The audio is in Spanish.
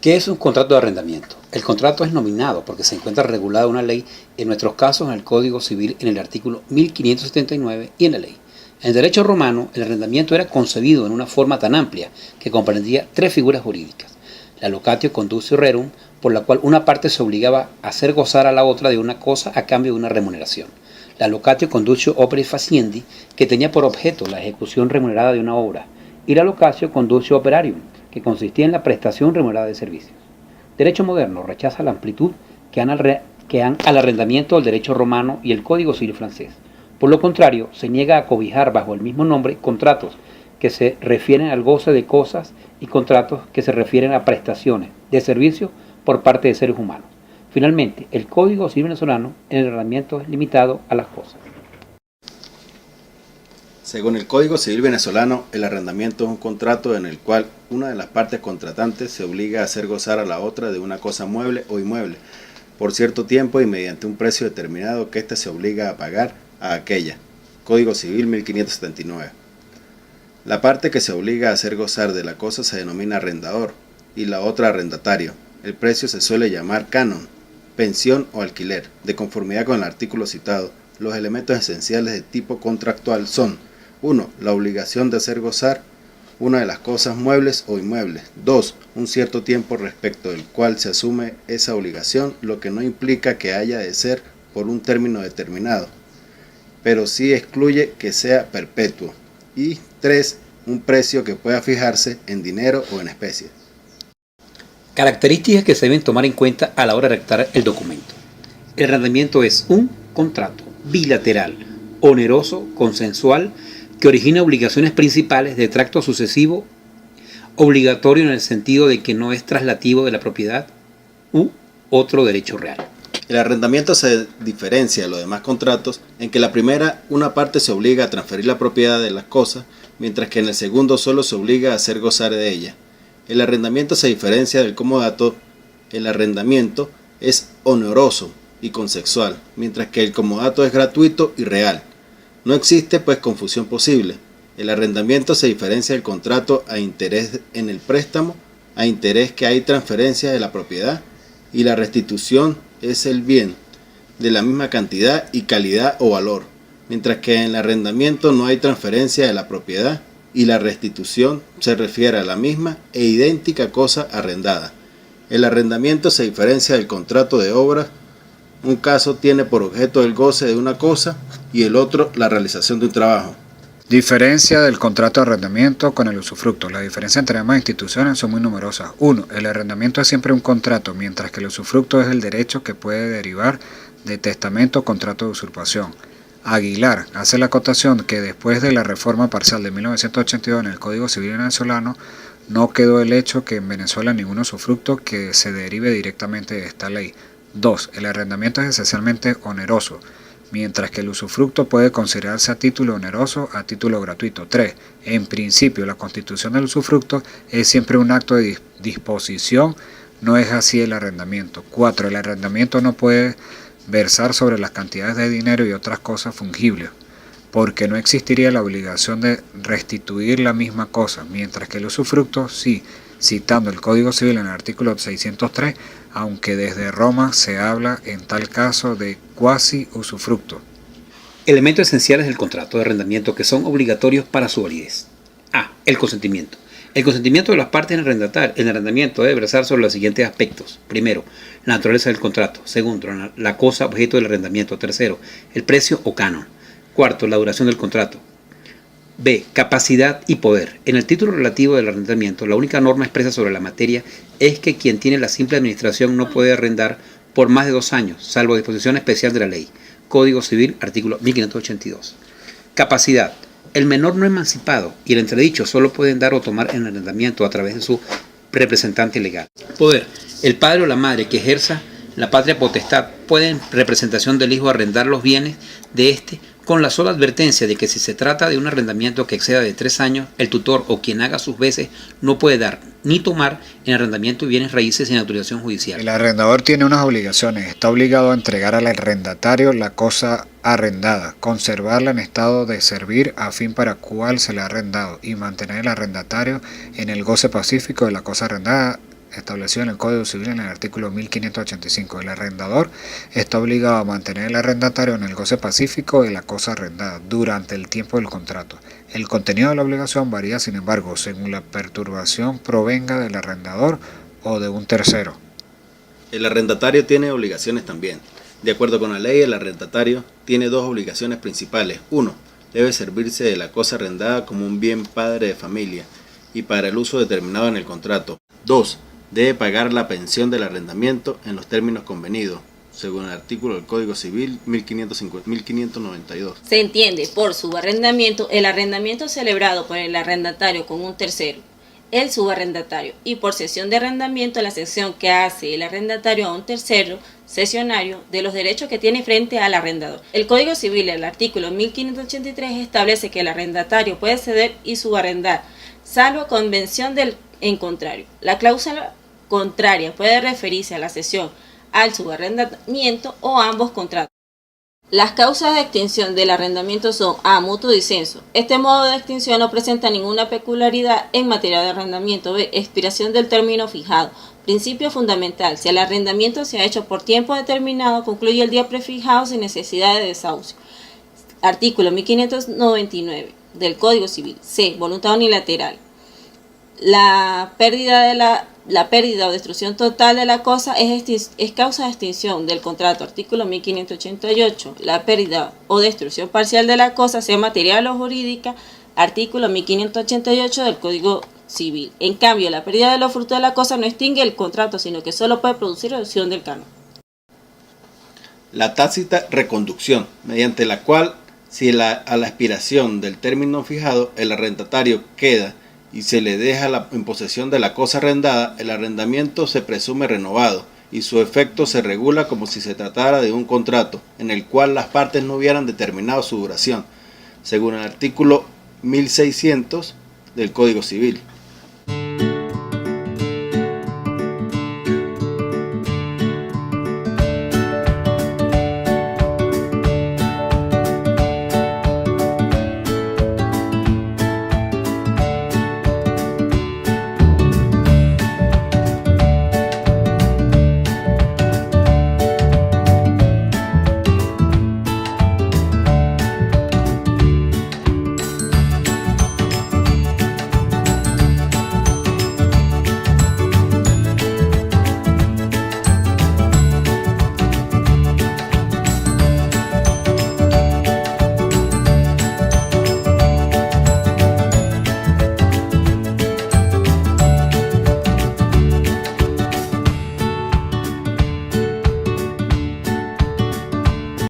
¿Qué es un contrato de arrendamiento? El contrato es nominado porque se encuentra regulado en una ley, en nuestros casos en el Código Civil en el artículo 1579 y en la ley. En el derecho romano, el arrendamiento era concebido en una forma tan amplia que comprendía tres figuras jurídicas. La locatio conductio rerum, por la cual una parte se obligaba a hacer gozar a la otra de una cosa a cambio de una remuneración. La locatio conductio opere faciendi, que tenía por objeto la ejecución remunerada de una obra. Y la locatio conductio operarium, que consistía en la prestación remunerada de servicios. Derecho moderno rechaza la amplitud que han al arrendamiento del derecho romano y el Código Civil francés. Por lo contrario, se niega a cobijar bajo el mismo nombre contratos que se refieren al goce de cosas y contratos que se refieren a prestaciones de servicios por parte de seres humanos. Finalmente, el Código Civil venezolano en el arrendamiento es limitado a las cosas. Según el Código Civil venezolano, el arrendamiento es un contrato en el cual una de las partes contratantes se obliga a hacer gozar a la otra de una cosa mueble o inmueble por cierto tiempo y mediante un precio determinado que éste se obliga a pagar a aquella. Código Civil 1579. La parte que se obliga a hacer gozar de la cosa se denomina arrendador y la otra arrendatario. El precio se suele llamar canon, pensión o alquiler. De conformidad con el artículo citado, los elementos esenciales de tipo contractual son: 1. La obligación de hacer gozar una de las cosas muebles o inmuebles. 2. Un cierto tiempo respecto del cual se asume esa obligación, lo que no implica que haya de ser por un término determinado, pero sí excluye que sea perpetuo. Y 3. Un precio que pueda fijarse en dinero o en especie. Características que se deben tomar en cuenta a la hora de redactar el documento. El arrendamiento es un contrato bilateral, oneroso, consensual, que origina obligaciones principales de tracto sucesivo, obligatorio en el sentido de que no es traslativo de la propiedad u otro derecho real. El arrendamiento se diferencia de los demás contratos en que la primera, una parte se obliga a transferir la propiedad de las cosas, mientras que en el segundo solo se obliga a hacer gozar de ella. El arrendamiento se diferencia del comodato. El arrendamiento es oneroso y consensual, mientras que el comodato es gratuito y real. No existe pues confusión posible. El arrendamiento se diferencia del contrato a interés en el préstamo, a interés que hay transferencia de la propiedad, y la restitución es el bien de la misma cantidad y calidad o valor, mientras que en el arrendamiento no hay transferencia de la propiedad y la restitución se refiere a la misma e idéntica cosa arrendada. El arrendamiento se diferencia del contrato de obras. Un caso tiene por objeto el goce de una cosa y el otro la realización de un trabajo. Diferencia del contrato de arrendamiento con el usufructo. Las diferencias entre ambas instituciones son muy numerosas. 1. El arrendamiento es siempre un contrato, mientras que el usufructo es el derecho que puede derivar de testamento o contrato de usurpación. Aguilar hace la acotación que después de la reforma parcial de 1982 en el Código Civil venezolano, no quedó el hecho que en Venezuela ningún usufructo que se derive directamente de esta ley. 2. El arrendamiento es esencialmente oneroso, mientras que el usufructo puede considerarse a título oneroso, a título gratuito. 3. En principio, la constitución del usufructo es siempre un acto de disposición, no es así el arrendamiento. 4. El arrendamiento no puede versar sobre las cantidades de dinero y otras cosas fungibles, porque no existiría la obligación de restituir la misma cosa, mientras que el usufructo sí, citando el Código Civil en el artículo 603, aunque desde Roma se habla en tal caso de cuasi usufructo. Elementos esenciales del contrato de arrendamiento que son obligatorios para su validez. A. El consentimiento. El consentimiento de las partes en el arrendamiento debe versar sobre los siguientes aspectos. Primero, la naturaleza del contrato. Segundo, la cosa objeto del arrendamiento. Tercero, el precio o canon. Cuarto, la duración del contrato. B. Capacidad y poder. En el título relativo del arrendamiento, la única norma expresa sobre la materia es que quien tiene la simple administración no puede arrendar por más de 2 años, salvo disposición especial de la ley. Código Civil, artículo 1582. Capacidad. El menor no emancipado y el entredicho solo pueden dar o tomar en arrendamiento a través de su representante legal. Poder. El padre o la madre que ejerza la patria potestad puede en representación del hijo arrendar los bienes de éste, con la sola advertencia de que si se trata de un arrendamiento que exceda de 3 años, el tutor o quien haga sus veces no puede dar ni tomar en arrendamiento bienes raíces sin autorización judicial. El arrendador tiene unas obligaciones. Está obligado a entregar al arrendatario la cosa arrendada, conservarla en estado de servir a fin para cual se le ha arrendado y mantener al arrendatario en el goce pacífico de la cosa arrendada establecido en el Código Civil en el artículo 1585. El arrendador está obligado a mantener al arrendatario en el goce pacífico de la cosa arrendada durante el tiempo del contrato. El contenido de la obligación varía, sin embargo, según la perturbación provenga del arrendador o de un tercero. El arrendatario tiene obligaciones también. De acuerdo con la ley, el arrendatario tiene dos obligaciones principales. 1. Debe servirse de la cosa arrendada como un bien padre de familia y para el uso determinado en el contrato. 2. Debe pagar la pensión del arrendamiento en los términos convenidos, según el artículo del Código Civil 1592. Se entiende por subarrendamiento el arrendamiento celebrado por el arrendatario con un tercero, el subarrendatario, y por cesión de arrendamiento la cesión que hace el arrendatario a un tercero cesionario de los derechos que tiene frente al arrendador. El Código Civil, el artículo 1583, establece que el arrendatario puede ceder y subarrendar, salvo convención en contrario. La cláusula contraria puede referirse a la cesión, al subarrendamiento o a ambos contratos. Las causas de extinción del arrendamiento son A. Mutuo disenso. Este modo de extinción no presenta ninguna peculiaridad en materia de arrendamiento. B. Expiración del término fijado. Principio fundamental. Si el arrendamiento se ha hecho por tiempo determinado, concluye el día prefijado sin necesidad de desahucio. Artículo 1599 del Código Civil. C. Voluntad unilateral. La pérdida o destrucción total de la cosa es causa de extinción del contrato. Artículo 1588. La pérdida o destrucción parcial de la cosa, sea material o jurídica. Artículo 1588 del Código Civil. En cambio, la pérdida de los frutos de la cosa no extingue el contrato, sino que solo puede producir reducción del canon. La tácita reconducción, mediante la cual, si a la expiración del término fijado el arrendatario queda y se le deja en posesión de la cosa arrendada, el arrendamiento se presume renovado y su efecto se regula como si se tratara de un contrato en el cual las partes no hubieran determinado su duración, según el artículo 1600 del Código Civil.